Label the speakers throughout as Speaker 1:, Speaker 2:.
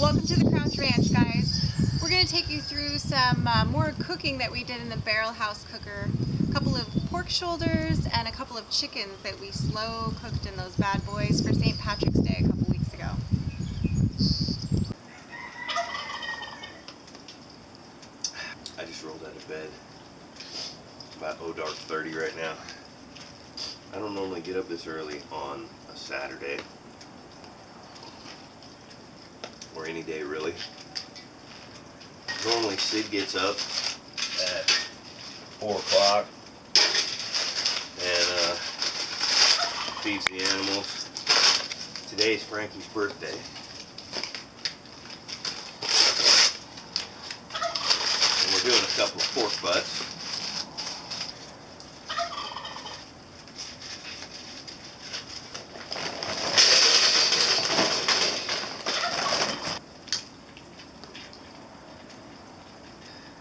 Speaker 1: Welcome to the Crouch Ranch, guys. We're going to take you through some more cooking that we did in the barrel house cooker. A couple of pork shoulders and a couple of chickens that we slow cooked in those bad boys for St. Patrick's Day a couple weeks ago.
Speaker 2: I just rolled out of bed. It's about dark 30 right now. I don't normally get up this early on a Saturday. Or any day really. Normally Sid gets up at 4 o'clock and feeds the animals. Today's Frankie's birthday. And we're doing a couple of pork butts.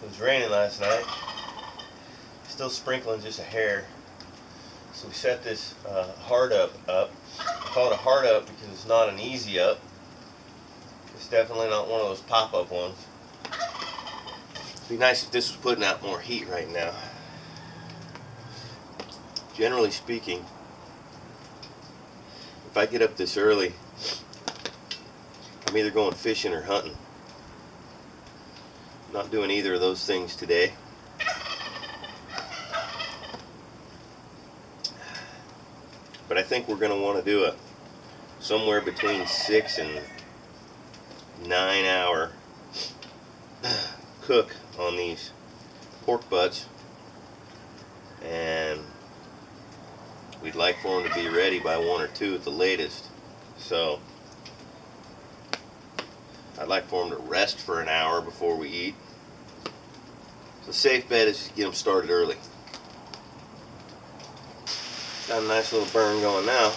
Speaker 2: It was raining last night, still sprinkling just a hair, so we set this hard up. I call it a hard up because it's not an easy up. It's definitely not one of those pop-up ones. It'd be nice if this was putting out more heat right now. Generally speaking, if I get up this early, I'm either going fishing or hunting. Not doing either of those things today. But I think we're going to want to do a somewhere between 6 and 9 hour cook on these pork butts, and we'd like for them to be ready by 1 or 2 at the latest. So I'd like for them to rest for an hour before we eat. So the safe bet is to get them started early. Got a nice little burn going now.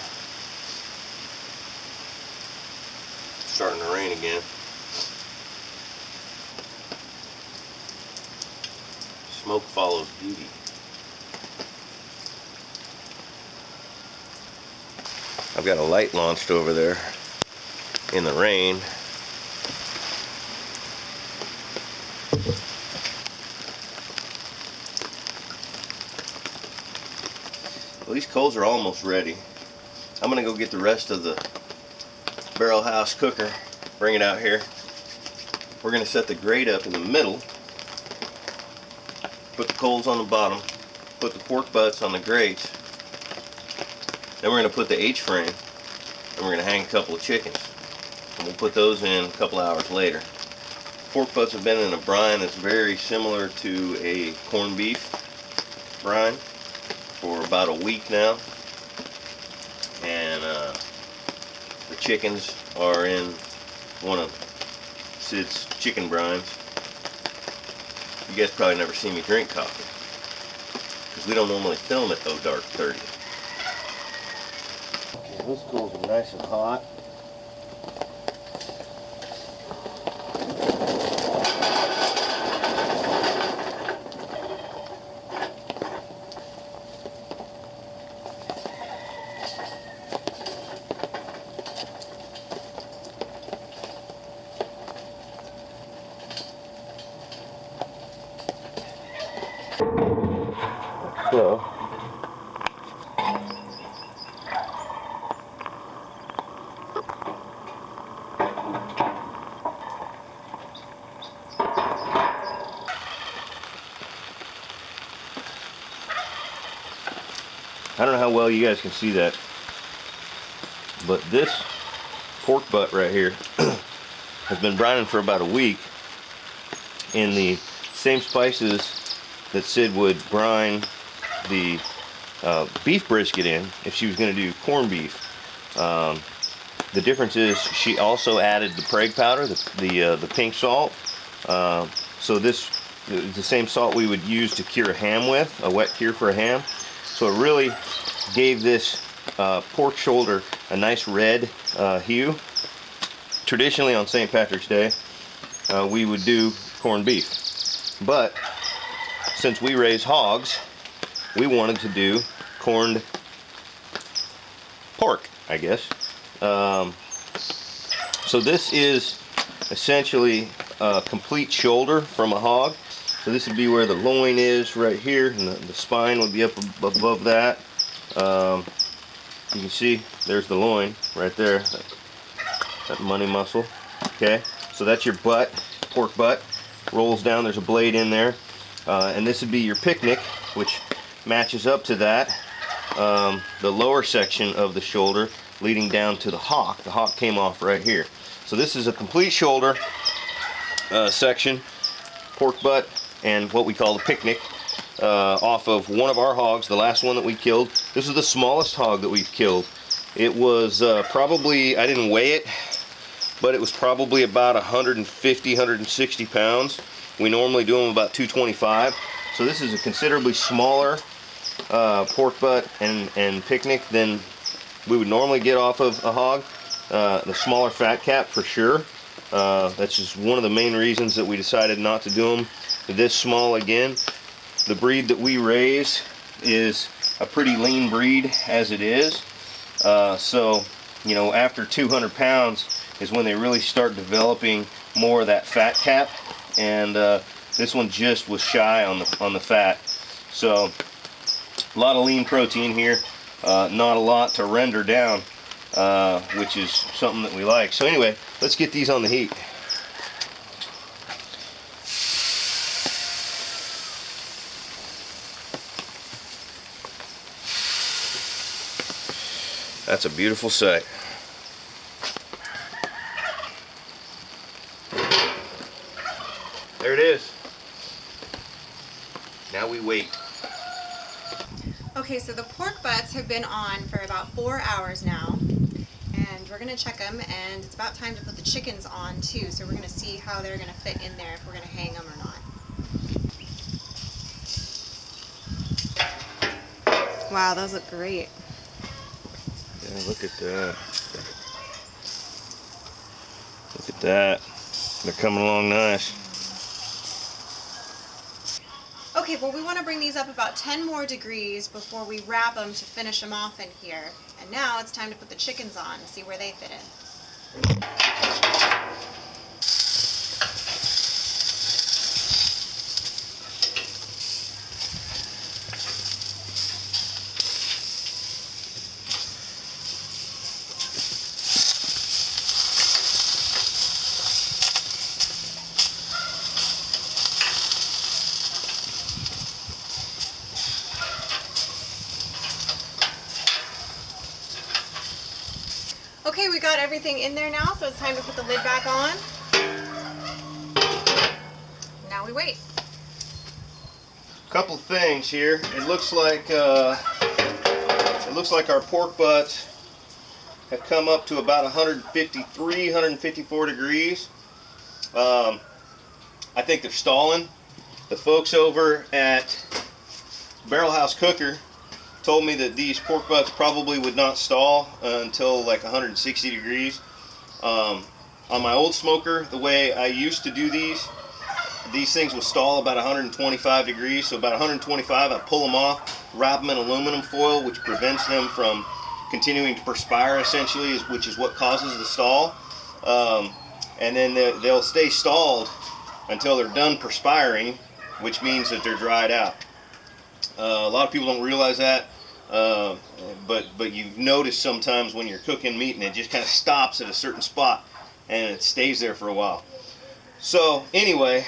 Speaker 2: It's starting to rain again. Smoke follows beauty. I've got a light launched over there in the rain. Well, these coals are almost ready. I'm gonna go get the rest of the barrel house cooker, bring it out here. We're gonna set the grate up in the middle, put the coals on the bottom, put the pork butts on the grates. Then we're gonna put the H-frame, and we're gonna hang a couple of chickens. And we'll put those in a couple hours later. Pork butts have been in a brine that's very similar to a corned beef brine for about a week now, and the chickens are in one of Sid's chicken brines. You guys probably never see me drink coffee because we don't normally film at dark 30. Okay, those coals are nice and hot. So, I don't know how well you guys can see that, but this pork butt right here has been brining for about a week in the same spices that Sid would brine the beef brisket in if she was going to do corned beef. The difference is she also added the Prague powder, the pink salt. So this is the same salt we would use to cure a ham with, a wet cure for a ham. So it really gave this pork shoulder a nice red hue. Traditionally on St. Patrick's Day, we would do corned beef. But since we raise hogs, we wanted to do corned pork, I guess. So this is essentially a complete shoulder from a hog. So this would be where the loin is right here, and the spine would be up above that. You can see there's the loin right there, that money muscle. Okay, so that's your butt, pork butt. Rolls down, there's a blade in there. And this would be your picnic, which matches up to that. The lower section of the shoulder leading down to the hock. The hock came off right here. So this is a complete shoulder section, pork butt, and what we call the picnic, off of one of our hogs, the last one that we killed. This is the smallest hog that we've killed. It was probably, I didn't weigh it, but it was probably about 150, 160 pounds. We normally do them about 225. So this is a considerably smaller pork butt and picnic than we would normally get off of a hog. The smaller fat cap for sure. That's just one of the main reasons that we decided not to do them this small again. The breed that we raise is a pretty lean breed as it is. So, you know, after 200 pounds is when they really start developing more of that fat cap. And this one just was shy on the fat. So a lot of lean protein here, not a lot to render down, which is something that we like. So anyway, let's get these on the heat. That's a beautiful sight. There it is. Now we wait.
Speaker 1: Okay, so the pork butts have been on for about 4 hours now, and we're gonna check them, and it's about time to put the chickens on too, so we're gonna see how they're gonna fit in there, if we're gonna hang them or not. Wow, those look great.
Speaker 2: Yeah, look at that. Look at that. They're coming along nice.
Speaker 1: Okay, well, we want to bring these up about 10 more degrees before we wrap them to finish them off in here. And now it's time to put the chickens on to see where they fit in. Okay, we got everything in there now, so it's time to put the lid back on. Now we wait.
Speaker 2: Couple things here. It looks like our pork butts have come up to about 153, 154 degrees. I think they're stalling. The folks over at Barrel House Cooker told me that these pork butts probably would not stall until like 160 degrees. On my old smoker, the way I used to do these things will stall about 125 degrees. So about 125, I pull them off, wrap them in aluminum foil, which prevents them from continuing to perspire essentially, which is what causes the stall. And then they'll stay stalled until they're done perspiring, which means that they're dried out. A lot of people don't realize that, but you notice sometimes when you're cooking meat and it just kind of stops at a certain spot and it stays there for a while. So anyway,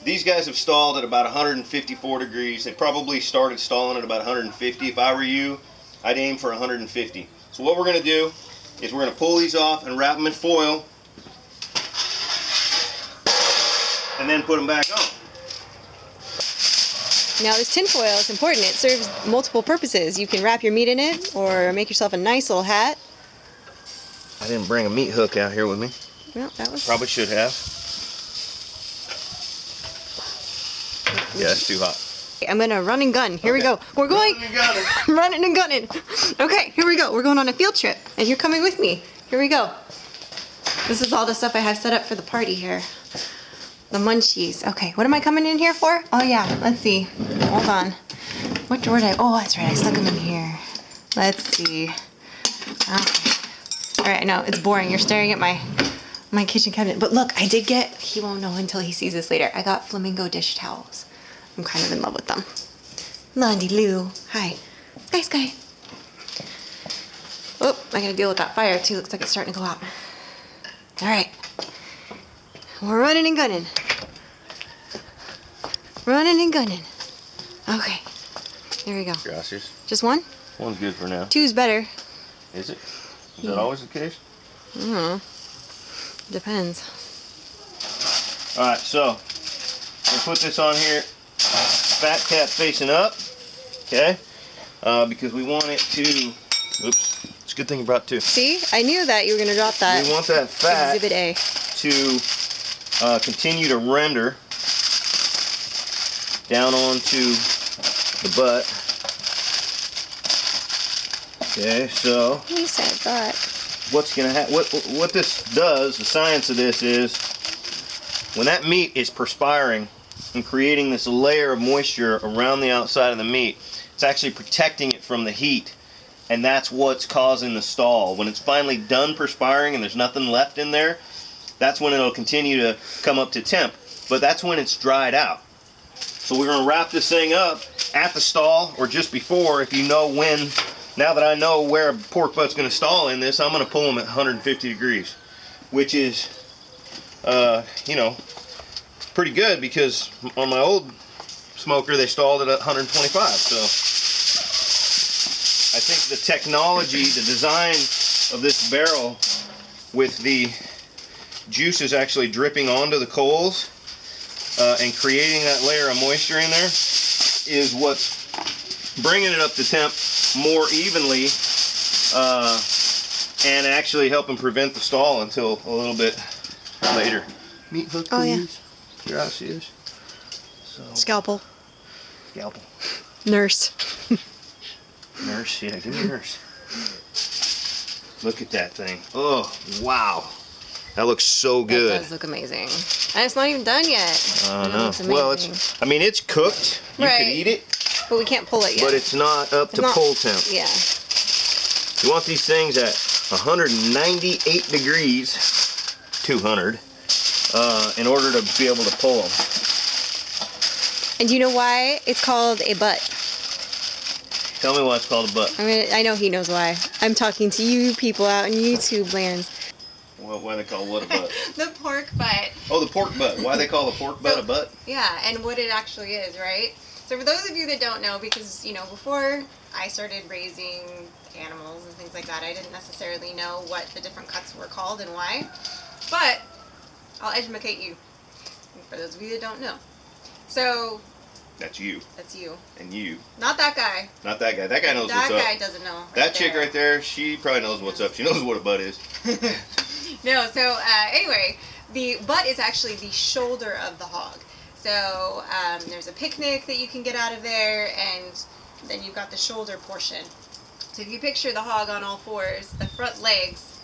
Speaker 2: these guys have stalled at about 154 degrees. They probably started stalling at about 150. If I were you, I'd aim for 150. So what we're going to do is we're going to pull these off and wrap them in foil and then put them back on.
Speaker 1: Now this tin foil is important. It serves multiple purposes. You can wrap your meat in it or make yourself a nice little hat.
Speaker 2: I didn't bring a meat hook out here with me.
Speaker 1: Well, that was...
Speaker 2: Probably should have. Yeah, it's too hot.
Speaker 1: I'm gonna run and gun. Here we go. We're going. Running and gunning. Okay, here we go. We're going on a field trip, and you're coming with me. Here we go. This is all the stuff I have set up for the party here. The munchies. Okay, what am I coming in here for? Oh yeah, let's see. Hold on. What drawer did I? Oh, that's right. I stuck them in here. Let's see. Okay. All right. No, it's boring. You're staring at my my kitchen cabinet. But look, I did get, he won't know until he sees this later, I got flamingo dish towels. I'm kind of in love with them. Lundy Lou. Hi. Sky. Oh, I gotta deal with that fire too. Looks like it's starting to go out. All right. We're running and gunning. Running and gunning. Okay. There we go.
Speaker 2: Gracias.
Speaker 1: Just one?
Speaker 2: One's good for now.
Speaker 1: Two's better.
Speaker 2: Is it? Is that always the case?
Speaker 1: I don't know. Depends.
Speaker 2: Alright, so we'll put this on here, fat cap facing up, okay? Because we want it to, oops, it's a good thing you brought two.
Speaker 1: See, I knew that you were going to drop that.
Speaker 2: We want that fat
Speaker 1: Exhibit A
Speaker 2: to continue to render down onto the butt. Okay, so
Speaker 1: he said that.
Speaker 2: What's gonna happen? What this does? The science of this is when that meat is perspiring and creating this layer of moisture around the outside of the meat, it's actually protecting it from the heat, and that's what's causing the stall. When it's finally done perspiring and there's nothing left in there, that's when it'll continue to come up to temp. But that's when it's dried out. So we're gonna wrap this thing up at the stall or just before, if you know when. Now that I know where a pork butt's going to stall in this, I'm going to pull them at 150 degrees, which is, you know, pretty good because on my old smoker they stalled at 125. So I think the technology, the design of this barrel with the juices actually dripping onto the coals and creating that layer of moisture in there is what's bringing it up to temp more evenly and actually helping prevent the stall until a little bit later. Meat hook, please.
Speaker 1: Yeah.
Speaker 2: Gracias. So,
Speaker 1: Scalpel.
Speaker 2: Scalpel.
Speaker 1: Nurse.
Speaker 2: Nurse, yeah, give me a nurse. Look at that thing. Oh, wow. That looks so good.
Speaker 1: That does look amazing. And it's not even done yet.
Speaker 2: I know. Well, it's, I mean, it's cooked. You
Speaker 1: right.
Speaker 2: could eat it.
Speaker 1: But we can't pull it yet.
Speaker 2: But it's not up to pull temp.
Speaker 1: Yeah.
Speaker 2: You want these things at 198 degrees, 200, in order to be able to pull them.
Speaker 1: And do you know why it's called a butt?
Speaker 2: Tell me why it's called a butt.
Speaker 1: I know he knows why. I'm talking to you people out in YouTube lands.
Speaker 2: Well, why they call what a butt?
Speaker 1: The pork butt.
Speaker 2: Oh, the pork butt. Why they call the pork butt a butt?
Speaker 1: Yeah, and what it actually is, right? So for those of you that don't know, because, you know, before I started raising animals and things like that, I didn't necessarily know what the different cuts were called and why. But I'll educate you, for those of you that don't know. So
Speaker 2: that's you.
Speaker 1: That's you.
Speaker 2: And you.
Speaker 1: Not that guy.
Speaker 2: Not that guy. That guy knows what's up.
Speaker 1: That guy doesn't know.
Speaker 2: That chick right there, she probably knows what's up. She knows what a butt is.
Speaker 1: No, so anyway, the butt is actually the shoulder of the hog. So there's a picnic that you can get out of there, and then you've got the shoulder portion. So if you picture the hog on all fours, the front legs,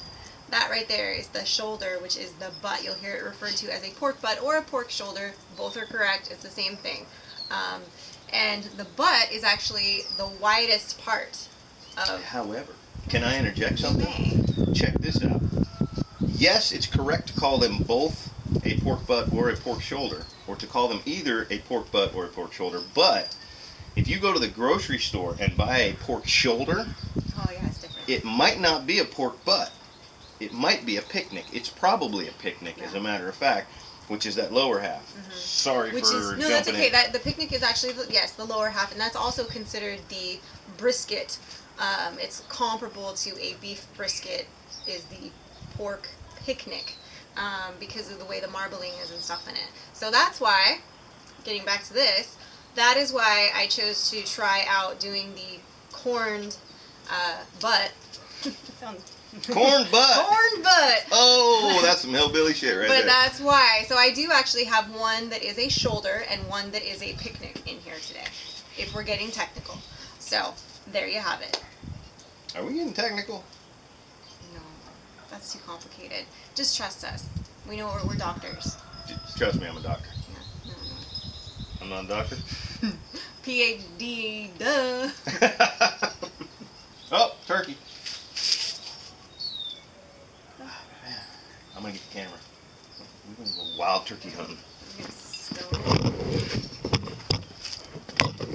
Speaker 1: that right there is the shoulder, which is the butt. You'll hear it referred to as a pork butt or a pork shoulder. Both are correct. It's the same thing. And the butt is actually the widest part of...
Speaker 2: However, can I interject something?
Speaker 1: May.
Speaker 2: Check this out. Yes, it's correct to call them both a pork butt or a pork shoulder, or to call them either a pork butt or a pork shoulder, but if you go to the grocery store and buy a pork shoulder,
Speaker 1: oh yeah, it's different.
Speaker 2: It might not be a pork butt. It might be a picnic. It's probably a picnic, as a matter of fact, which is that lower half. Mm-hmm. Sorry for jumping
Speaker 1: no, that's okay.
Speaker 2: in.
Speaker 1: The picnic is actually, yes, the lower half, and that's also considered the brisket. It's comparable to a beef brisket is the pork picnic. Because of the way the marbling is and stuff in it. So that's why, getting back to this, that is why I chose to try out doing the corned butt.
Speaker 2: Corn butt!
Speaker 1: Corn butt!
Speaker 2: Oh, that's some hillbilly shit right there.
Speaker 1: But that's why. So I do actually have one that is a shoulder and one that is a picnic in here today, if we're getting technical. So, there you have it.
Speaker 2: Are we getting technical?
Speaker 1: No, that's too complicated. Just trust us. We know we're doctors.
Speaker 2: Trust me, I'm a doctor.
Speaker 1: Yeah. No.
Speaker 2: I'm not a doctor?
Speaker 1: PhD, duh.
Speaker 2: Oh, turkey. Oh, man. I'm going to the camera. We're gonna go wild turkey hunting.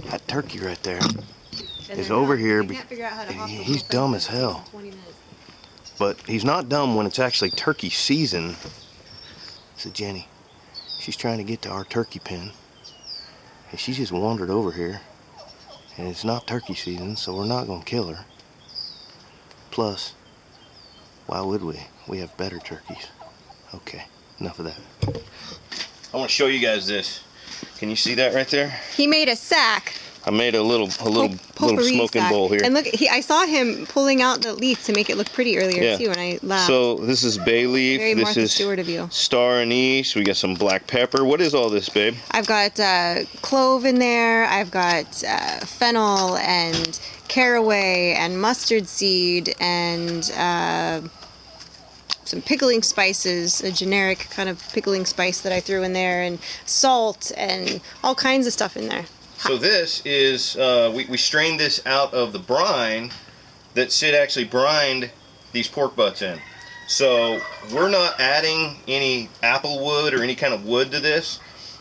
Speaker 2: That turkey right there is over here. He's dumb as hell. But he's not dumb when it's actually turkey season. So Jenny, she's trying to get to our turkey pen. And she just wandered over here. And it's not turkey season, so we're not gonna kill her. Plus, why would we? We have better turkeys. Okay, enough of that. I want to show you guys this. Can you see that right there?
Speaker 1: He made a sack.
Speaker 2: I made a little smoking
Speaker 1: sack.
Speaker 2: bowl here.
Speaker 1: And look, I saw him pulling out the leaf to make it look pretty earlier too, and I laughed.
Speaker 2: So this is bay leaf.
Speaker 1: Very
Speaker 2: this
Speaker 1: Martha
Speaker 2: is
Speaker 1: Stewart of you.
Speaker 2: star anise. We got some black pepper. What is all this, babe?
Speaker 1: I've got clove in there. I've got fennel and caraway and mustard seed and some pickling spices, a generic kind of pickling spice that I threw in there, and salt and all kinds of stuff in there.
Speaker 2: So this is, we strained this out of the brine that Sid actually brined these pork butts in. So we're not adding any apple wood or any kind of wood to this.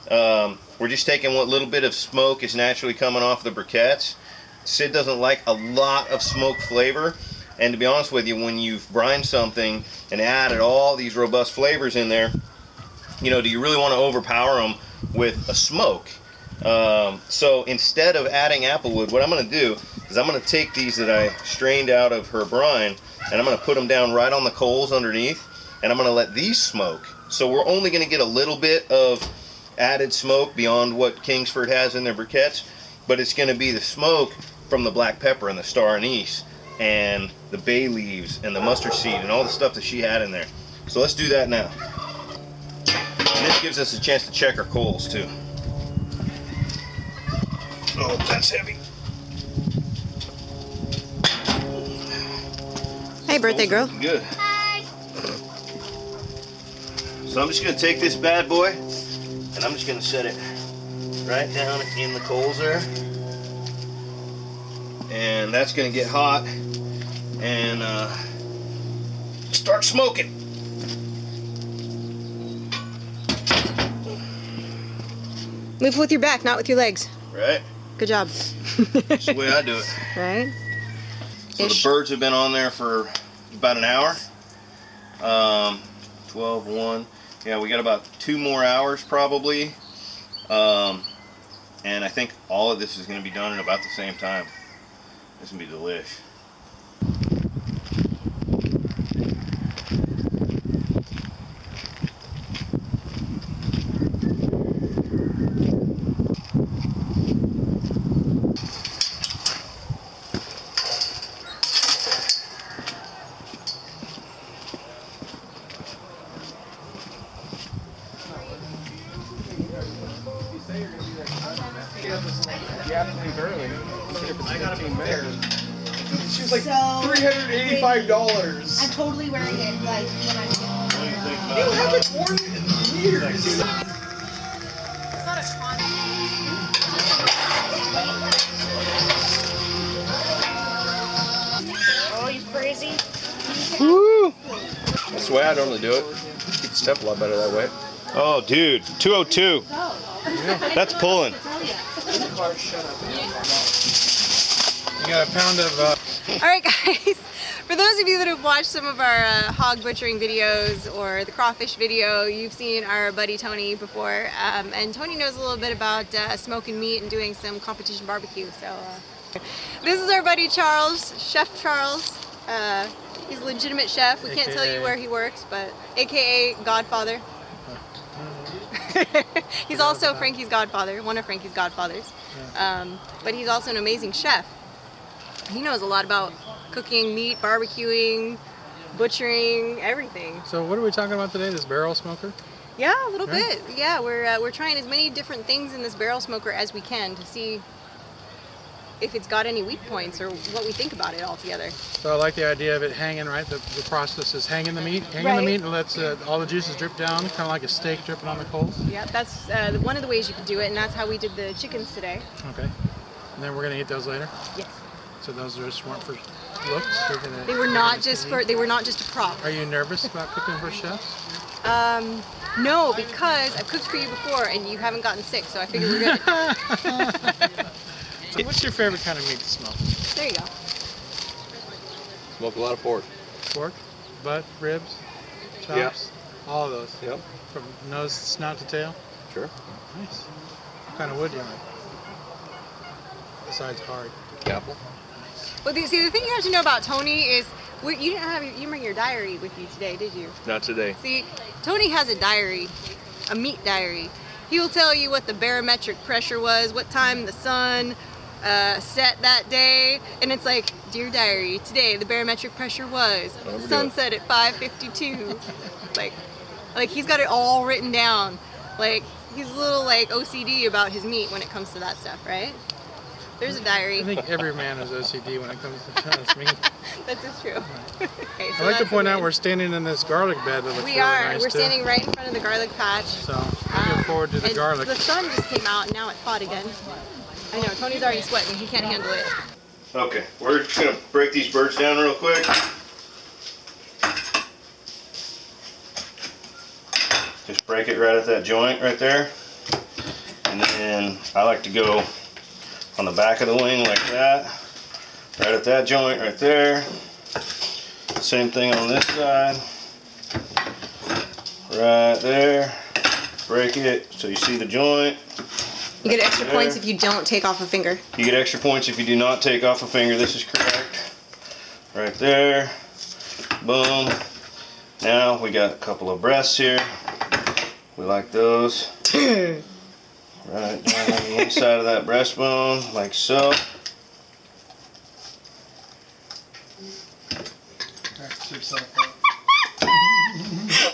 Speaker 2: We're just taking what little bit of smoke is naturally coming off the briquettes. Sid doesn't like a lot of smoke flavor. And to be honest with you, when you've brined something and added all these robust flavors in there, you know, do you really want to overpower them with a smoke? So instead of adding applewood, what I'm going to do is I'm going to take these that I strained out of her brine and I'm going to put them down right on the coals underneath, and I'm going to let these smoke. So we're only going to get a little bit of added smoke beyond what Kingsford has in their briquettes, but it's going to be the smoke from the black pepper and the star anise and the bay leaves and the mustard seed and all the stuff that she had in there. So let's do that now. And this gives us a chance to check our coals too. Oh, that's heavy.
Speaker 1: Hey, birthday girl.
Speaker 2: Good. Hi. So I'm just going to take this bad boy and I'm just going to set it right down in the coals there. And that's going to get hot and start smoking.
Speaker 1: Move with your back, not with your legs.
Speaker 2: Right?
Speaker 1: Good job.
Speaker 2: That's the way I do it.
Speaker 1: Right?
Speaker 2: So the birds have been on there for about an hour. 12, 1. Yeah, we got about 2 more hours probably. And I think all of this is going to be done in about the same time. This is going to be delish.
Speaker 3: You have to leave early. I gotta be married. She was like $385.
Speaker 1: I'm totally wearing it like when I'm
Speaker 3: You haven't worn it in years.
Speaker 1: It's not a con.
Speaker 4: Oh, you crazy?
Speaker 3: Woo! That's the way I normally do it. Keep the step a lot better that way.
Speaker 2: Oh, dude, 202. That's pulling.
Speaker 3: You got a pound of.
Speaker 1: All right, guys. For those of you that have watched some of our hog butchering videos or the crawfish video, you've seen our buddy Tony before, and Tony knows a little bit about smoking meat and doing some competition barbecue. So this is our buddy Charles, Chef Charles. He's a legitimate chef. We can't tell you where he works, but AKA Godfather. He's also Frankie's godfather, one of Frankie's godfathers. But he's also an amazing chef. He knows a lot about cooking meat, barbecuing, butchering, everything.
Speaker 5: So what are we talking about today? This barrel smoker?
Speaker 1: Yeah, a little bit. Yeah, we're trying as many different things in this barrel smoker as we can to see if it's got any weak points or what we think about it altogether.
Speaker 5: So I like the idea of it hanging, right? The process is hanging the meat, and lets all the juices drip down, kind of like a steak dripping on the coals.
Speaker 1: Yeah, that's one of the ways you can do it, and that's how we did the chickens today.
Speaker 5: Okay. And then we're gonna eat those later.
Speaker 1: Yes.
Speaker 5: So those just weren't for looks.
Speaker 1: They were not just for. They were not just a prop.
Speaker 5: Are you nervous about cooking for chefs?
Speaker 1: No, because I've cooked for you before and you haven't gotten sick, so I figured we're good.
Speaker 5: So what's your favorite kind of meat to smoke?
Speaker 1: There you go.
Speaker 3: Smoke a lot of pork.
Speaker 5: Pork, butt, ribs, chops, all of those.
Speaker 3: Yep.
Speaker 5: From nose, snout to tail.
Speaker 3: Sure.
Speaker 5: Nice. What kind of wood do you like? Besides hard.
Speaker 3: Apple.
Speaker 1: Well, the thing you have to know about Tony is you didn't have you didn't bring your diary with you today, did you?
Speaker 3: Not today.
Speaker 1: See, Tony has a diary, a meat diary. He will tell you what the barometric pressure was, what time the sun set that day, and it's like, dear diary, today the barometric pressure was sunset at 5:52. like he's got it all written down. Like he's a little like OCD about his meat when it comes to that stuff, right? There's a diary.
Speaker 5: I think every man is OCD when it comes to meat.
Speaker 1: That's just true. Okay, so
Speaker 5: I like to
Speaker 1: that's
Speaker 5: point out
Speaker 1: amazing.
Speaker 5: we're standing in this garlic bed that looks
Speaker 1: We
Speaker 5: really
Speaker 1: are.
Speaker 5: nice
Speaker 1: We're
Speaker 5: too.
Speaker 1: standing right in front of the garlic patch.
Speaker 5: So looking forward to the
Speaker 1: And
Speaker 5: garlic.
Speaker 1: The sun just came out and now it's hot again. I know, Tony's already sweating. He can't handle it.
Speaker 2: Okay, we're just gonna break these birds down real quick. Just break it right at that joint right there. And then I like to go on the back of the wing like that. Right at that joint right there. Same thing on this side. Right there. Break it so you see the joint.
Speaker 1: You get extra
Speaker 2: There.
Speaker 1: points if you don't take off a finger.
Speaker 2: You get extra points if you do not take off a finger. This is correct. Right there. Boom. Now we got a couple of breasts here. We like those. Right down on the inside of that breastbone, like so.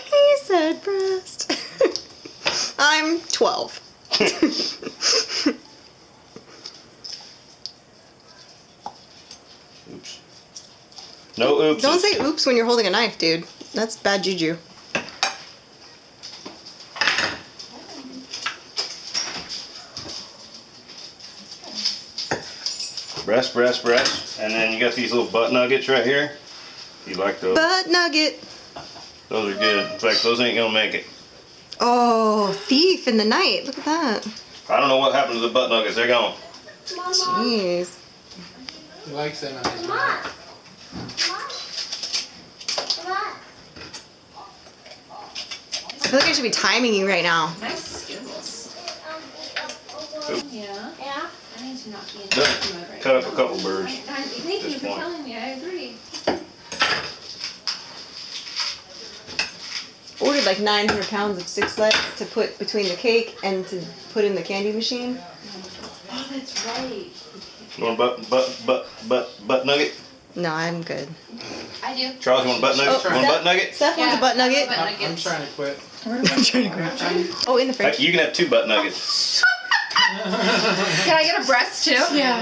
Speaker 1: He said breast. I'm 12.
Speaker 2: Oops. No oops.
Speaker 1: Don't say oops when you're holding a knife, dude. That's bad juju.
Speaker 2: Breast, breast, breast. And then you got these little butt nuggets right here. You like those?
Speaker 1: Butt nugget.
Speaker 2: Those are good. In fact, those ain't gonna make it.
Speaker 1: Oh, thief in the night. Look at that.
Speaker 2: I don't know what happened to the butt nuggets. They're gone.
Speaker 1: Jeez.
Speaker 5: He likes them in his
Speaker 1: I feel like I should be timing you right now.
Speaker 4: Nice skills. Yeah.
Speaker 6: Yeah.
Speaker 4: I need to not be in
Speaker 2: Done.
Speaker 4: the mode right
Speaker 2: Cut up
Speaker 4: now.
Speaker 2: a couple birds.
Speaker 4: Thank you
Speaker 2: this
Speaker 4: for
Speaker 2: point.
Speaker 4: telling me. I agree.
Speaker 1: Ordered like 900 pounds of 6 legs to put between the cake and to put in the candy machine.
Speaker 4: Oh, that's right.
Speaker 2: You want a butt nugget?
Speaker 1: No, I'm good.
Speaker 4: I do.
Speaker 2: Charles, you want a butt nugget?
Speaker 1: Oh,
Speaker 2: you want a butt nugget?
Speaker 1: Steph wants a butt nugget.
Speaker 4: Butt
Speaker 5: I'm
Speaker 4: nuggets.
Speaker 5: trying to quit.
Speaker 1: Oh, in the fridge.
Speaker 2: You can have 2 butt nuggets.
Speaker 4: Can I get a breast too? Yeah.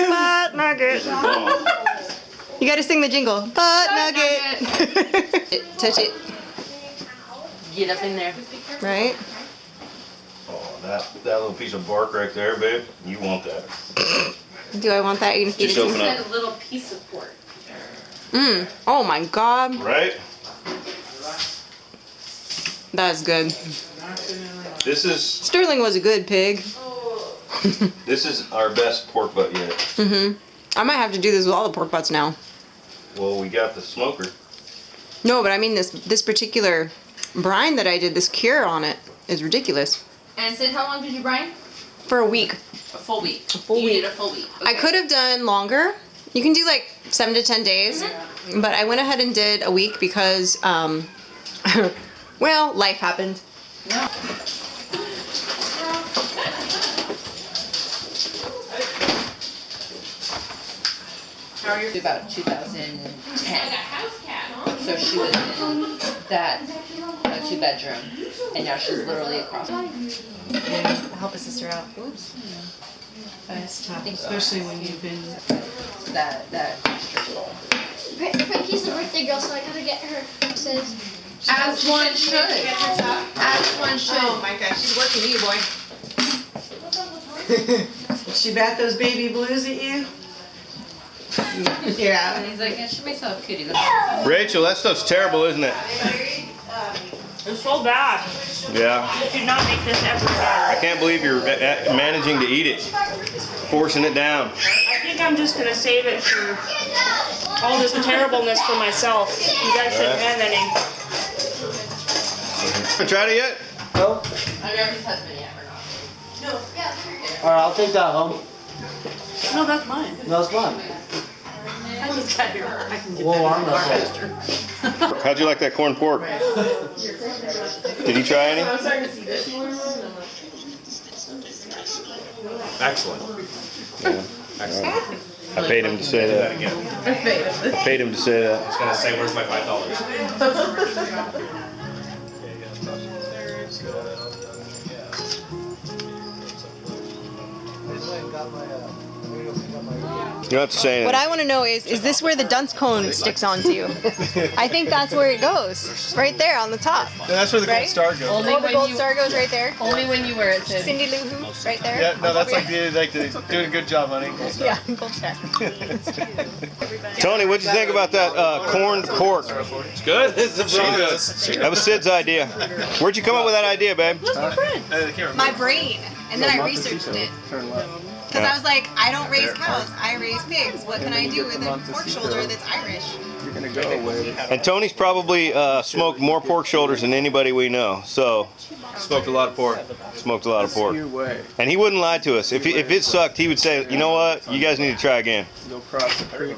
Speaker 1: Butt nugget.
Speaker 2: Boom.
Speaker 1: You gotta sing the jingle. Butt nugget. Touch it.
Speaker 4: Get up in there.
Speaker 1: Right?
Speaker 2: Oh, that little piece of bark right there, babe. You want that.
Speaker 1: Do I want that? You can feed
Speaker 2: Just
Speaker 1: it to
Speaker 2: open
Speaker 1: me.
Speaker 2: up.
Speaker 4: A little piece of pork.
Speaker 1: Mmm. Oh my god.
Speaker 2: Right?
Speaker 1: That's good.
Speaker 2: This is
Speaker 1: Sterling was a good pig.
Speaker 2: our best pork butt yet.
Speaker 1: Mm-hmm. I might have to do this with all the pork butts now.
Speaker 2: Well, we got the smoker.
Speaker 1: No, but I mean this particular brine that I did, this cure on it, is ridiculous.
Speaker 4: And Sid, how long did you brine?
Speaker 1: For a week.
Speaker 4: A full week.
Speaker 1: full
Speaker 4: you
Speaker 1: week.
Speaker 4: did a full week.
Speaker 1: I
Speaker 4: Okay.
Speaker 1: could have done longer. You can do like 7 to 10 days, but I went ahead and did a week because, well, life happened.
Speaker 4: No. How are you? About 2010. So she was in that 2-bedroom, and now she's literally across.
Speaker 1: Help a sister out. Oops.
Speaker 7: It's tough, especially when you've been.
Speaker 4: That extra soul.
Speaker 6: Frankie's the birthday girl, so I gotta get her says.
Speaker 4: As one should. As one should.
Speaker 7: Oh my gosh, she's working you, boy. She bat those baby blues at you? Yeah.
Speaker 4: And he's like, yeah, she makes herself cutie.
Speaker 2: Rachel, that stuff's terrible, isn't it?
Speaker 8: It's so bad.
Speaker 2: Yeah.
Speaker 8: Do not make this ever
Speaker 2: I
Speaker 8: again.
Speaker 2: can't believe you're managing to eat it. Forcing it down.
Speaker 8: I think I'm just gonna save it for all this terribleness for myself. You guys shouldn't have any.
Speaker 2: Haven't tried it yet?
Speaker 9: Nope.
Speaker 4: I don't know if his husband yet or not.
Speaker 9: Alright, I'll take that home.
Speaker 7: No, that's mine.
Speaker 9: No, it's mine.
Speaker 7: I just got here. I can get
Speaker 9: Whoa,
Speaker 7: that
Speaker 9: I'm
Speaker 7: in the car
Speaker 9: not
Speaker 7: faster.
Speaker 2: How'd you like that corned pork? Did you try any?
Speaker 3: Excellent.
Speaker 2: I paid him to say that. I paid him to say that.
Speaker 3: I was gonna say, where's my $5?
Speaker 2: You don't have to say anything.
Speaker 1: What I want to know is this where the dunce cone sticks onto? I think that's where it goes. Right there on the top.
Speaker 10: That's where the
Speaker 1: Right?
Speaker 10: gold star goes.
Speaker 4: Only
Speaker 1: Oh, the
Speaker 4: when
Speaker 1: gold
Speaker 4: you,
Speaker 1: star goes right there.
Speaker 4: only when you wear it to.
Speaker 1: Cindy Lou Who, right there.
Speaker 10: Yeah, no, that's like doing a good job, honey. Gold star.
Speaker 1: Yeah, gold star.
Speaker 2: Tony, what'd you think about that corned pork?
Speaker 3: It's good.
Speaker 2: That was Sid's idea. Where'd you come up with that idea, babe?
Speaker 1: My brain. And then I researched it.
Speaker 10: Turn left.
Speaker 1: Because I was like, I don't raise cows, I raise pigs. What can I do with a pork shoulder that's Irish?
Speaker 10: You're gonna go away.
Speaker 2: And Tony's probably smoked more pork shoulders than anybody we know. So,
Speaker 3: Smoked a lot of pork.
Speaker 2: smoked a lot of pork.
Speaker 10: Your way.
Speaker 2: And he wouldn't lie to us. If it sucked, he would say, you know what? You guys need to try again.
Speaker 10: Go across the creek.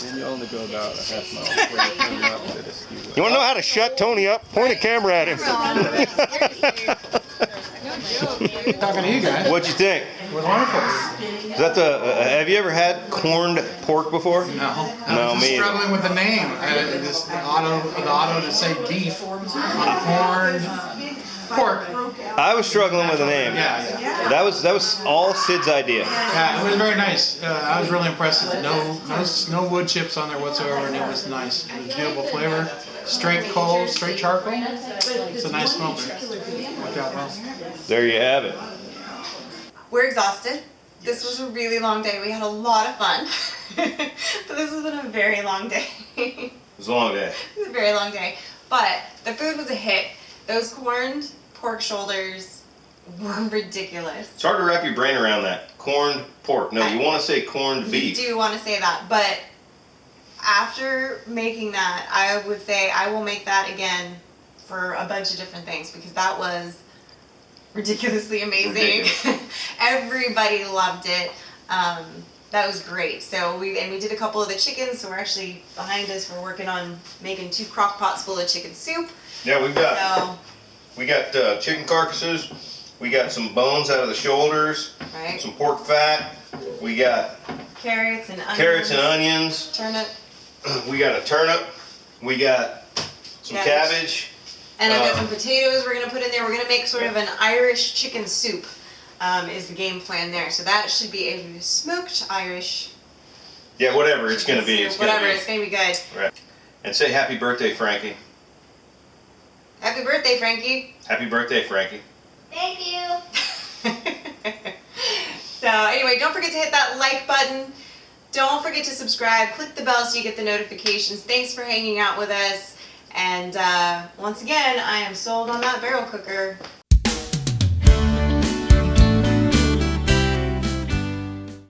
Speaker 10: And you only go about a half mile before you turn left to the ski lift.
Speaker 2: You want to know how to shut Tony up? Point a camera at him.
Speaker 5: Talking to you guys.
Speaker 2: What'd you think?
Speaker 5: It was wonderful.
Speaker 2: Is that the? Have you ever had corned pork before?
Speaker 5: No.
Speaker 2: No,
Speaker 5: I was just
Speaker 2: me either.
Speaker 5: struggling with the name. The auto to say beef on corned pork.
Speaker 2: I was struggling with the name.
Speaker 5: Yeah.
Speaker 2: That was all Sid's idea.
Speaker 5: Yeah, it was very nice. I was really impressed. No wood chips on there whatsoever, and it was nice. It was beautiful flavor. Straight coal, straight charcoal. It's a nice smoker. Worked out well.
Speaker 2: There you have it.
Speaker 1: We're exhausted. This was a really long day. We had a lot of fun. But this has been a very long day.
Speaker 2: It was a long day.
Speaker 1: It was a very long day. But the food was a hit. Those corned pork shoulders were ridiculous.
Speaker 2: It's hard to wrap your brain around that. Corned pork. No, you want to say corned beef.
Speaker 1: I do want to say that, but after making that, I would say I will make that again for a bunch of different things because that was ridiculously amazing.
Speaker 2: Ridiculous.
Speaker 1: Everybody loved it. That was great. So we did a couple of the chickens. So we're actually behind us. We're working on making 2 crock pots full of chicken soup.
Speaker 2: Yeah,
Speaker 1: So
Speaker 2: we got chicken carcasses. We got some bones out of the shoulders.
Speaker 1: right,
Speaker 2: Some pork fat. We got
Speaker 1: carrots and onions.
Speaker 2: carrots and onions.
Speaker 1: Turnip.
Speaker 2: We got a turnip. We got some cabbage.
Speaker 1: And I've got some potatoes we're going to put in there. We're going to make sort of an Irish chicken soup is the game plan there. So that should be a smoked Irish
Speaker 2: Yeah, whatever it's going to be.
Speaker 1: soup.
Speaker 2: It's going to
Speaker 1: Whatever,
Speaker 2: be.
Speaker 1: it's going to be good.
Speaker 2: Right. And say happy birthday, Frankie.
Speaker 1: Happy birthday, Frankie.
Speaker 2: Happy birthday, Frankie.
Speaker 6: Thank you.
Speaker 1: So anyway, don't forget to hit that like button. Don't forget to subscribe. Click the bell so you get the notifications. Thanks for hanging out with us. And once again, I am sold on that barrel cooker.